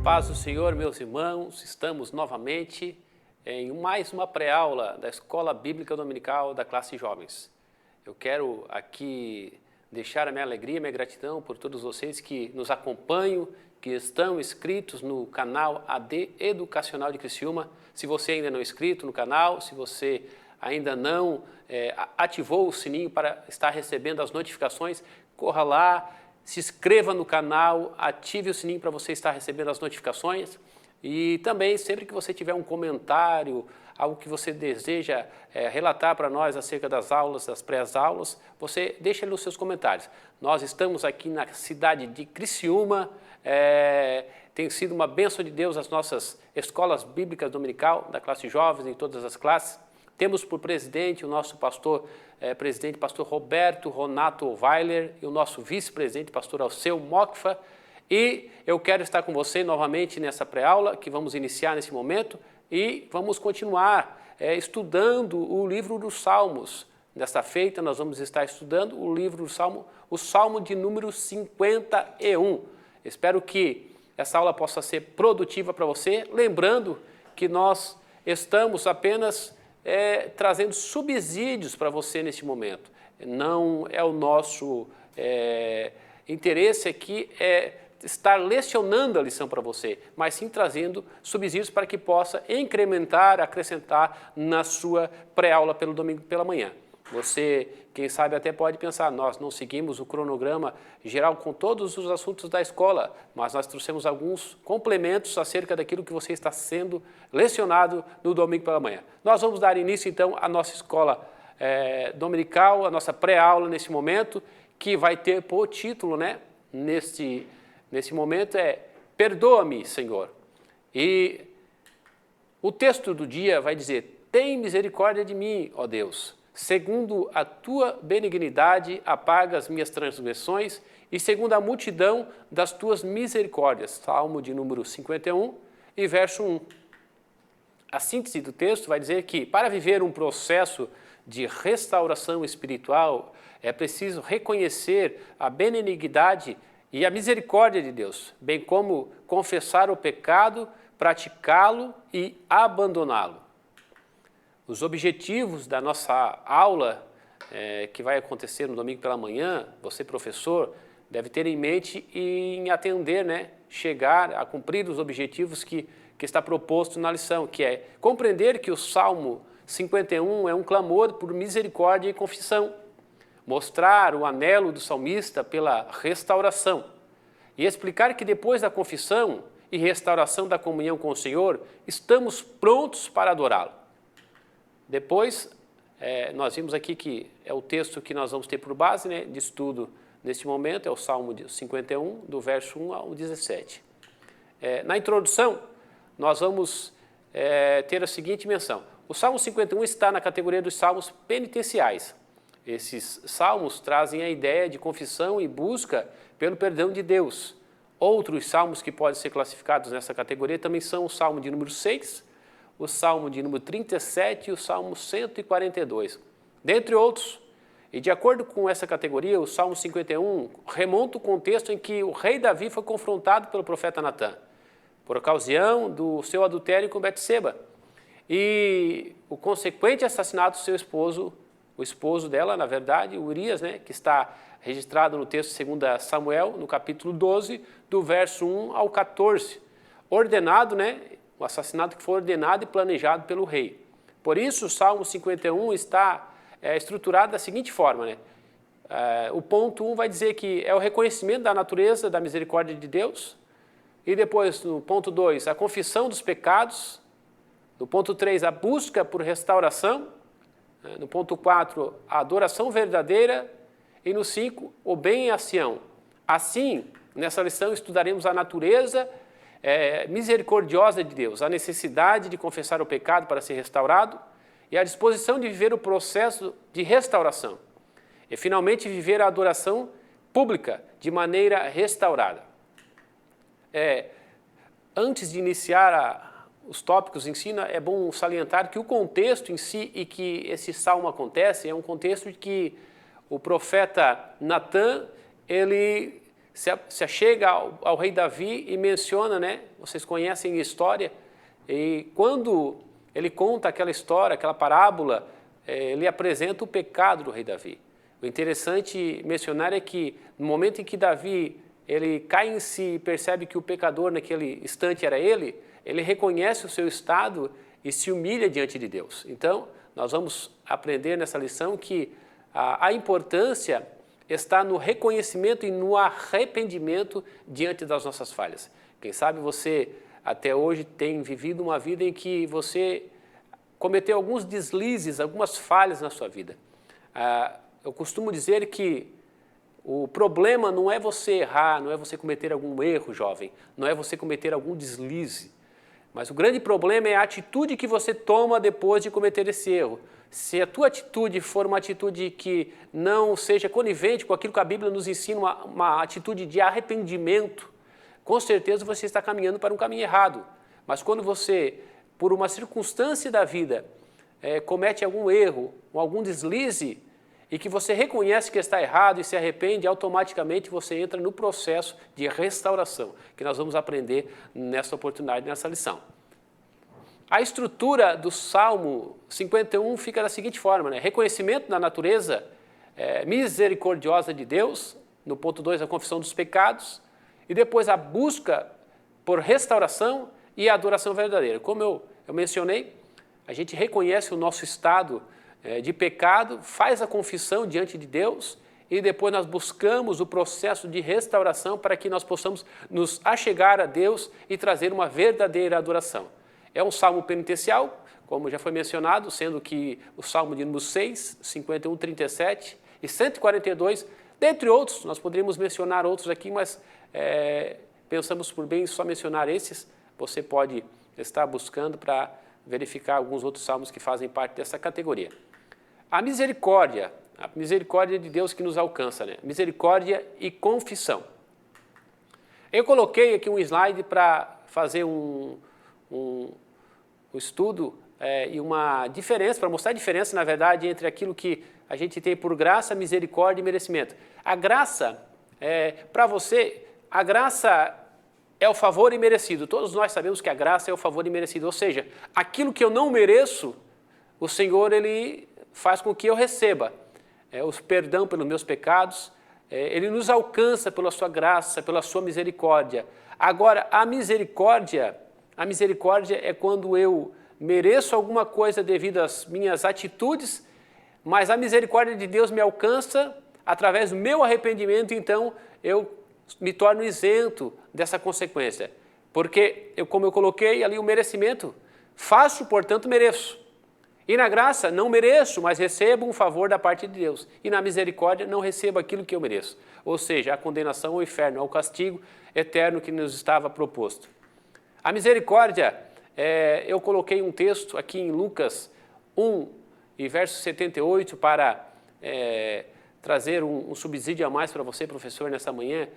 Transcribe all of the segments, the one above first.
paz do Senhor, meus irmãos, estamos novamente em mais uma pré-aula da Escola Bíblica Dominical da classe Jovens. Eu quero aqui deixar a minha alegria, minha gratidão por todos vocês que nos acompanham, que estão inscritos no canal AD Educacional de Criciúma. Se você ainda não é inscrito no canal, se você ainda não ativou o sininho para estar recebendo as notificações, corra lá, se inscreva no canal, ative o sininho para você estar recebendo as notificações e também sempre que você tiver um comentário, algo que você deseja relatar para nós acerca das aulas, das pré-aulas, você deixa ali os seus comentários. Nós estamos aqui na cidade de Criciúma, tem sido uma bênção de Deus as nossas escolas bíblicas dominical, da classe jovens, em todas as classes. Temos por presidente o nosso pastor Roberto Ronato Weiler e o nosso vice-presidente, pastor Alceu Mokfa. E eu quero estar com você novamente nessa pré-aula que vamos iniciar nesse momento e vamos continuar estudando o livro dos Salmos. Nesta feita nós vamos estar estudando o livro do Salmo, o Salmo de número 51. Espero que essa aula possa ser produtiva para você, lembrando que nós estamos apenas trazendo subsídios para você neste momento. Não é o nosso interesse aqui estar lecionando a lição para você, mas sim trazendo subsídios para que possa incrementar, acrescentar na sua pré-aula pelo domingo pela manhã. Você, quem sabe, até pode pensar, nós não seguimos o cronograma geral com todos os assuntos da escola, mas nós trouxemos alguns complementos acerca daquilo que você está sendo lecionado no domingo pela manhã. Nós vamos dar início, então, à nossa escola dominical, a nossa pré-aula nesse momento, que vai ter por título, nesse momento, Perdoa-me, Senhor. E o texto do dia vai dizer, tem misericórdia de mim, ó Deus. Segundo a tua benignidade, apaga as minhas transgressões e segundo a multidão das tuas misericórdias. Salmo de número 51 e verso 1. A síntese do texto vai dizer que para viver um processo de restauração espiritual é preciso reconhecer a benignidade e a misericórdia de Deus, bem como confessar o pecado, praticá-lo e abandoná-lo. Os objetivos da nossa aula, que vai acontecer no domingo pela manhã, você, professor, deve ter em mente e em atender, chegar a cumprir os objetivos que está proposto na lição, que é compreender que o Salmo 51 é um clamor por misericórdia e confissão, mostrar o anelo do salmista pela restauração e explicar que depois da confissão e restauração da comunhão com o Senhor, estamos prontos para adorá-lo. Depois, nós vimos aqui que é o texto que nós vamos ter por base de estudo neste momento, é o Salmo 51, do verso 1 ao 17. Na introdução, nós vamos ter a seguinte menção. O Salmo 51 está na categoria dos salmos penitenciais. Esses salmos trazem a ideia de confissão e busca pelo perdão de Deus. Outros salmos que podem ser classificados nessa categoria também são o Salmo de número 6, o Salmo de número 37 e o Salmo 142, dentre outros. E de acordo com essa categoria, o Salmo 51 remonta o contexto em que o rei Davi foi confrontado pelo profeta Natã, por ocasião do seu adultério com Betseba, e o consequente assassinato do seu esposo, o esposo dela, na verdade, Urias, que está registrado no texto 2 Samuel, no capítulo 12, do verso 1 ao 14, ordenado, o assassinato que foi ordenado e planejado pelo rei. Por isso, o Salmo 51 está estruturado da seguinte forma. O ponto 1 vai dizer que é o reconhecimento da natureza, da misericórdia de Deus. E depois, no ponto 2, a confissão dos pecados. No ponto 3, a busca por restauração. No ponto 4, a adoração verdadeira. E no 5, o bem em ação. Assim, nessa lição, estudaremos a natureza misericordiosa de Deus, a necessidade de confessar o pecado para ser restaurado e a disposição de viver o processo de restauração. E, finalmente, viver a adoração pública de maneira restaurada. Antes de iniciar os tópicos em si, é bom salientar que o contexto em si e que esse salmo acontece é um contexto de que o profeta Natã, ele se achega ao rei Davi e menciona, né? Vocês conhecem a história, e quando ele conta aquela história, aquela parábola, ele apresenta o pecado do rei Davi. O interessante mencionar é que no momento em que Davi ele cai em si e percebe que o pecador naquele instante era ele reconhece o seu estado e se humilha diante de Deus. Então, nós vamos aprender nessa lição que a importância está no reconhecimento e no arrependimento diante das nossas falhas. Quem sabe você até hoje tem vivido uma vida em que você cometeu alguns deslizes, algumas falhas na sua vida. Eu costumo dizer que o problema não é você errar, não é você cometer algum erro, jovem, não é você cometer algum deslize, mas o grande problema é a atitude que você toma depois de cometer esse erro. Se a tua atitude for uma atitude que não seja conivente com aquilo que a Bíblia nos ensina, uma atitude de arrependimento, com certeza você está caminhando para um caminho errado. Mas quando você, por uma circunstância da vida, comete algum erro ou algum deslize, e que você reconhece que está errado e se arrepende, automaticamente você entra no processo de restauração, que nós vamos aprender nessa oportunidade, nessa lição. A estrutura do Salmo 51 fica da seguinte forma, né? Reconhecimento da natureza misericordiosa de Deus, no ponto 2, a confissão dos pecados, e depois a busca por restauração e a adoração verdadeira. Como eu mencionei, a gente reconhece o nosso estado de pecado, faz a confissão diante de Deus e depois nós buscamos o processo de restauração para que nós possamos nos achegar a Deus e trazer uma verdadeira adoração. É um salmo penitencial, como já foi mencionado, sendo que o salmo de número 6, 51, 37 e 142, dentre outros, nós poderíamos mencionar outros aqui, mas pensamos por bem só mencionar esses. Você pode estar buscando para verificar alguns outros salmos que fazem parte dessa categoria. A misericórdia de Deus que nos alcança, né? Misericórdia e confissão. Eu coloquei aqui um slide para fazer um estudo e uma diferença, para mostrar a diferença, na verdade, entre aquilo que a gente tem por graça, misericórdia e merecimento. A graça, para você, a graça é o favor imerecido. Todos nós sabemos que a graça é o favor imerecido, ou seja, aquilo que eu não mereço, o Senhor, Ele faz com que eu receba o perdão pelos meus pecados, Ele nos alcança pela sua graça, pela sua misericórdia. Agora, a misericórdia é quando eu mereço alguma coisa devido às minhas atitudes, mas a misericórdia de Deus me alcança através do meu arrependimento, então eu me torno isento dessa consequência. Porque, como eu coloquei ali o merecimento, faço, portanto mereço. E na graça, não mereço, mas recebo um favor da parte de Deus. E na misericórdia, não recebo aquilo que eu mereço. Ou seja, a condenação ao inferno, ao castigo eterno que nos estava proposto. A misericórdia, eu coloquei um texto aqui em Lucas 1, e verso 78, para trazer um subsídio a mais para você, professor, nessa manhã,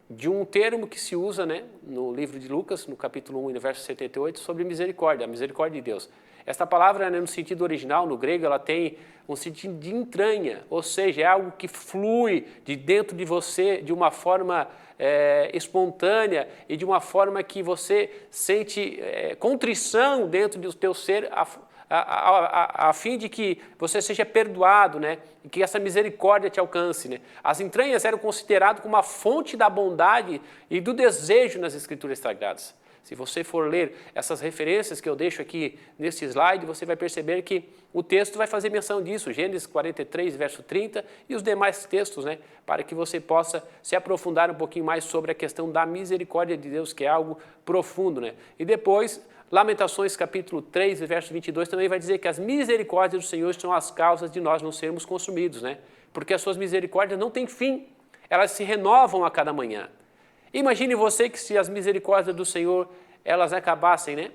de um termo que se usa, né, no livro de Lucas, no capítulo 1, no verso 78, sobre misericórdia, a misericórdia de Deus. Esta palavra, né, no sentido original, no grego, ela tem um sentido de entranha, ou seja, é algo que flui de dentro de você de uma forma espontânea e de uma forma que você sente contrição dentro do teu ser, a fim de que você seja perdoado, né? E que essa misericórdia te alcance, né? As entranhas eram consideradas como uma fonte da bondade e do desejo nas Escrituras Sagradas. Se você for ler essas referências que eu deixo aqui nesse slide, você vai perceber que o texto vai fazer menção disso, Gênesis 43, verso 30, e os demais textos, né, para que você possa se aprofundar um pouquinho mais sobre a questão da misericórdia de Deus, que é algo profundo, né? E depois, Lamentações capítulo 3, verso 22, também vai dizer que as misericórdias do Senhor são as causas de nós não sermos consumidos, né? Porque as suas misericórdias não têm fim, elas se renovam a cada manhã. Imagine você que se as misericórdias do Senhor, elas acabassem, né?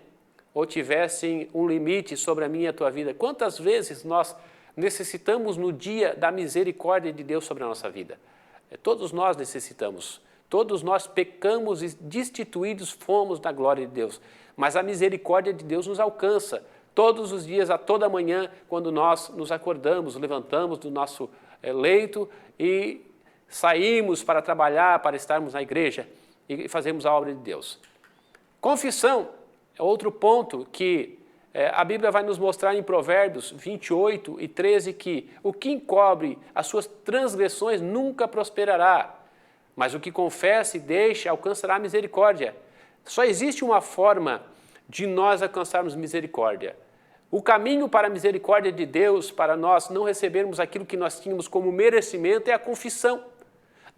Ou tivessem um limite sobre a minha e a tua vida. Quantas vezes nós necessitamos no dia da misericórdia de Deus sobre a nossa vida? Todos nós necessitamos. Todos nós pecamos e destituídos fomos da glória de Deus. Mas a misericórdia de Deus nos alcança todos os dias, a toda manhã, quando nós nos acordamos, levantamos do nosso leito e saímos para trabalhar, para estarmos na igreja e fazermos a obra de Deus. Confissão é outro ponto que a Bíblia vai nos mostrar em Provérbios 28 e 13 que o que encobre as suas transgressões nunca prosperará, mas o que confessa e deixa alcançará misericórdia. Só existe uma forma de nós alcançarmos misericórdia. O caminho para a misericórdia de Deus, para nós não recebermos aquilo que nós tínhamos como merecimento, é a confissão.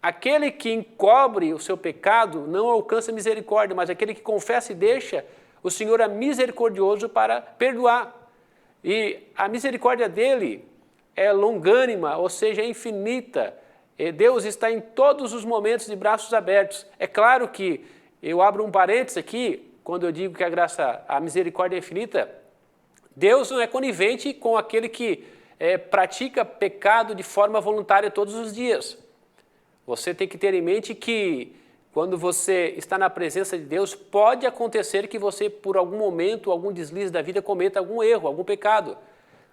Aquele que encobre o seu pecado não alcança misericórdia, mas aquele que confessa e deixa, o Senhor é misericordioso para perdoar. E a misericórdia dele é longânima, ou seja, é infinita. E Deus está em todos os momentos de braços abertos. É claro que eu abro um parênteses aqui, quando eu digo que a misericórdia é infinita. Deus não é conivente com aquele que pratica pecado de forma voluntária todos os dias. Você tem que ter em mente que quando você está na presença de Deus, pode acontecer que você, por algum momento, algum deslize da vida, cometa algum erro, algum pecado.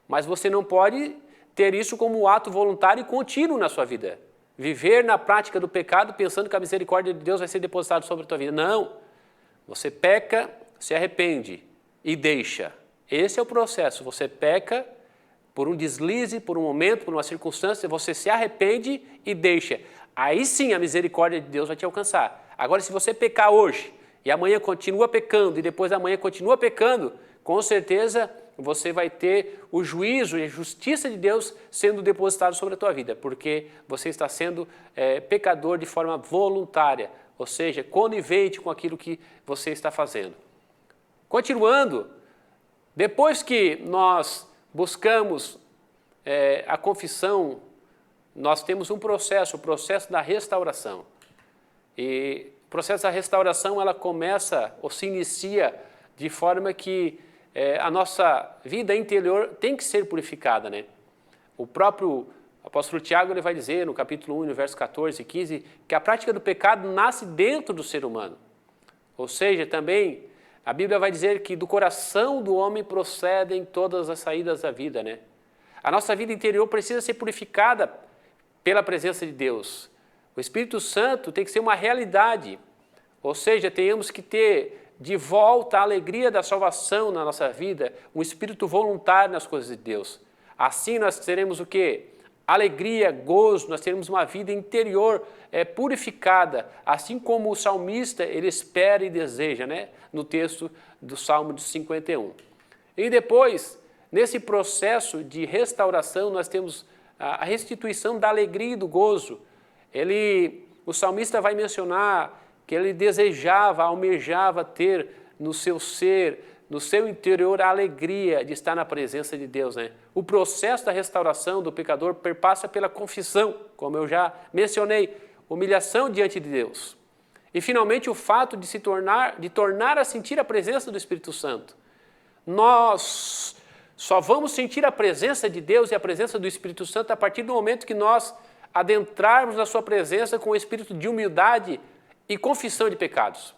Mas você não pode ter isso como um ato voluntário e contínuo na sua vida. Viver na prática do pecado pensando que a misericórdia de Deus vai ser depositada sobre a tua vida. Não. Você peca, se arrepende e deixa. Esse é o processo. Você peca por um deslize, por um momento, por uma circunstância, você se arrepende e deixa. Aí sim a misericórdia de Deus vai te alcançar. Agora, se você pecar hoje e amanhã continua pecando e depois da manhã continua pecando, com certeza você vai ter o juízo e a justiça de Deus sendo depositado sobre a tua vida, porque você está sendo pecador de forma voluntária, ou seja, conivente com aquilo que você está fazendo. Continuando, depois que nós buscamos a confissão, nós temos um processo, o processo da restauração. E o processo da restauração, ela começa ou se inicia de forma que a nossa vida interior tem que ser purificada, né? O próprio apóstolo Tiago ele vai dizer no capítulo 1, no verso 14 e 15, que a prática do pecado nasce dentro do ser humano. Ou seja, também a Bíblia vai dizer que do coração do homem procedem todas as saídas da vida, né? A nossa vida interior precisa ser purificada pela presença de Deus. O Espírito Santo tem que ser uma realidade, ou seja, tenhamos que ter de volta a alegria da salvação na nossa vida, um espírito voluntário nas coisas de Deus. Assim nós teremos o quê? Alegria, gozo, nós teremos uma vida interior purificada, assim como o salmista ele espera e deseja, né? No texto do Salmo de 51. E depois, nesse processo de restauração, nós temos a restituição da alegria e do gozo. O salmista vai mencionar que ele desejava, almejava ter no seu ser, no seu interior, a alegria de estar na presença de Deus, né? O processo da restauração do pecador perpassa pela confissão, como eu já mencionei, humilhação diante de Deus. E, finalmente, o fato de tornar a sentir a presença do Espírito Santo. Nós só vamos sentir a presença de Deus e a presença do Espírito Santo a partir do momento que nós adentrarmos na sua presença com o espírito de humildade e confissão de pecados.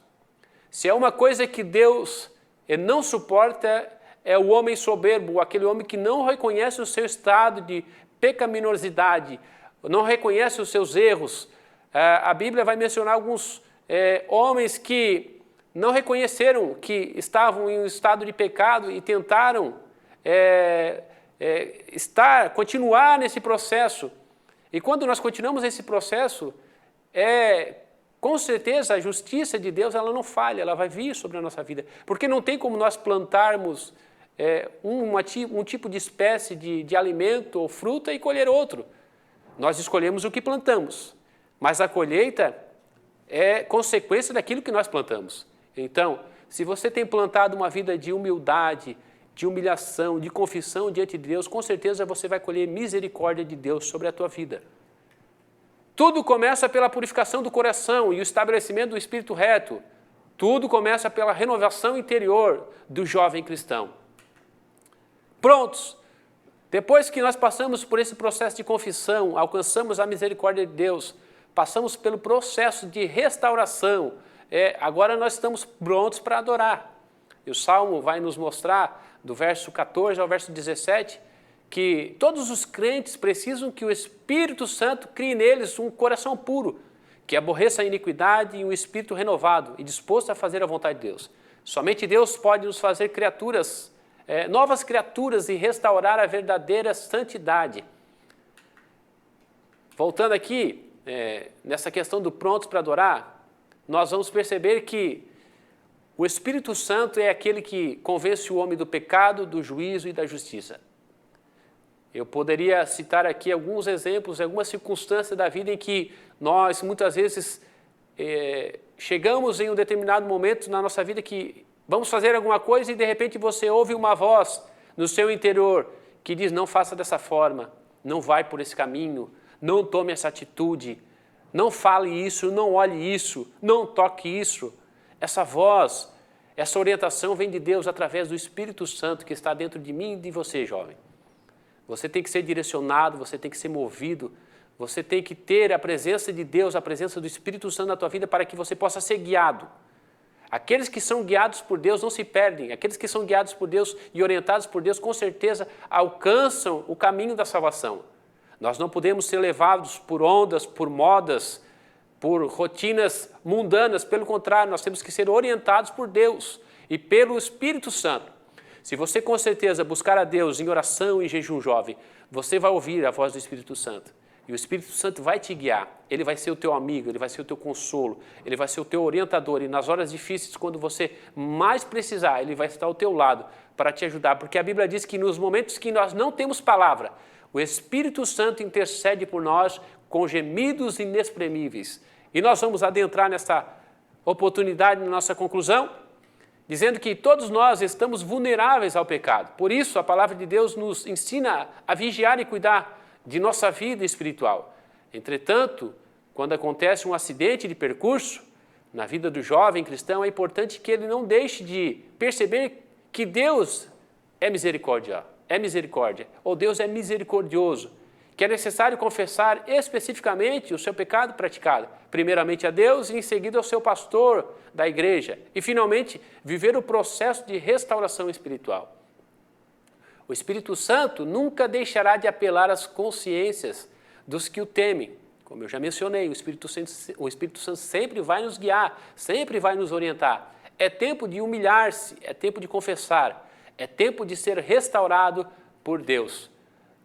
Se é uma coisa que Deus não suporta, é o homem soberbo, aquele homem que não reconhece o seu estado de pecaminosidade, não reconhece os seus erros. A Bíblia vai mencionar alguns homens que não reconheceram que estavam em um estado de pecado e tentaram continuar nesse processo. E quando nós continuamos esse processo, com certeza a justiça de Deus ela não falha, ela vai vir sobre a nossa vida. Porque não tem como nós plantarmos um tipo de espécie de alimento ou fruta e colher outro. Nós escolhemos o que plantamos, mas a colheita é consequência daquilo que nós plantamos. Então, se você tem plantado uma vida de humildade, de humilhação, de confissão diante de Deus, com certeza você vai colher misericórdia de Deus sobre a tua vida. Tudo começa pela purificação do coração e o estabelecimento do espírito reto. Tudo começa pela renovação interior do jovem cristão. Prontos! Depois que nós passamos por esse processo de confissão, alcançamos a misericórdia de Deus, passamos pelo processo de restauração, agora nós estamos prontos para adorar. E o Salmo vai nos mostrar, do verso 14 ao verso 17, que todos os crentes precisam que o Espírito Santo crie neles um coração puro, que aborreça a iniquidade e um espírito renovado e disposto a fazer a vontade de Deus. Somente Deus pode nos fazer criaturas, novas criaturas e restaurar a verdadeira santidade. Voltando aqui, nessa questão do prontos para adorar, nós vamos perceber que o Espírito Santo é aquele que convence o homem do pecado, do juízo e da justiça. Eu poderia citar aqui alguns exemplos, algumas circunstâncias da vida em que nós, muitas vezes, chegamos em um determinado momento na nossa vida que vamos fazer alguma coisa e, de repente, você ouve uma voz no seu interior que diz, não faça dessa forma, não vai por esse caminho, não tome essa atitude, não fale isso, não olhe isso, não toque isso. Essa voz, essa orientação vem de Deus através do Espírito Santo que está dentro de mim e de você, jovem. Você tem que ser direcionado, você tem que ser movido, você tem que ter a presença de Deus, a presença do Espírito Santo na tua vida para que você possa ser guiado. Aqueles que são guiados por Deus não se perdem, aqueles que são guiados por Deus e orientados por Deus com certeza alcançam o caminho da salvação. Nós não podemos ser levados por ondas, por modas, por rotinas mundanas, pelo contrário, nós temos que ser orientados por Deus e pelo Espírito Santo. Se você com certeza buscar a Deus em oração e jejum, jovem, você vai ouvir a voz do Espírito Santo. E o Espírito Santo vai te guiar, ele vai ser o teu amigo, ele vai ser o teu consolo, ele vai ser o teu orientador. E nas horas difíceis, quando você mais precisar, ele vai estar ao teu lado para te ajudar. Porque a Bíblia diz que nos momentos que nós não temos palavra, o Espírito Santo intercede por nós com gemidos inexprimíveis. E nós vamos adentrar nessa oportunidade na nossa conclusão, dizendo que todos nós estamos vulneráveis ao pecado. Por isso, a palavra de Deus nos ensina a vigiar e cuidar de nossa vida espiritual. Entretanto, quando acontece um acidente de percurso na vida do jovem cristão, é importante que ele não deixe de perceber que Deus é misericórdia, ou Deus é misericordioso, que é necessário confessar especificamente o seu pecado praticado, primeiramente a Deus e em seguida ao seu pastor da igreja, e finalmente viver o processo de restauração espiritual. O Espírito Santo nunca deixará de apelar às consciências dos que o temem. Como eu já mencionei, o Espírito Santo sempre vai nos guiar, sempre vai nos orientar. É tempo de humilhar-se, é tempo de confessar, é tempo de ser restaurado por Deus.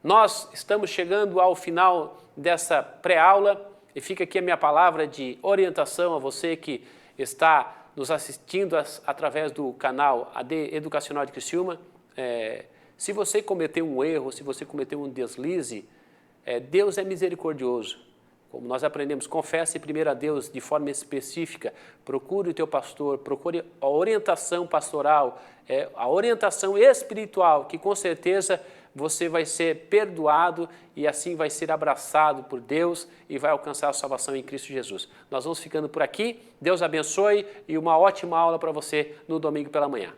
Nós estamos chegando ao final dessa pré-aula e fica aqui a minha palavra de orientação a você que está nos assistindo através do canal AD Educacional de Criciúma. Se você cometeu um erro, se você cometeu um deslize, Deus é misericordioso. Como nós aprendemos, confesse primeiro a Deus de forma específica, procure o teu pastor, procure a orientação pastoral, a orientação espiritual, que com certeza você vai ser perdoado e assim vai ser abraçado por Deus e vai alcançar a salvação em Cristo Jesus. Nós vamos ficando por aqui, Deus abençoe e uma ótima aula para você no domingo pela manhã.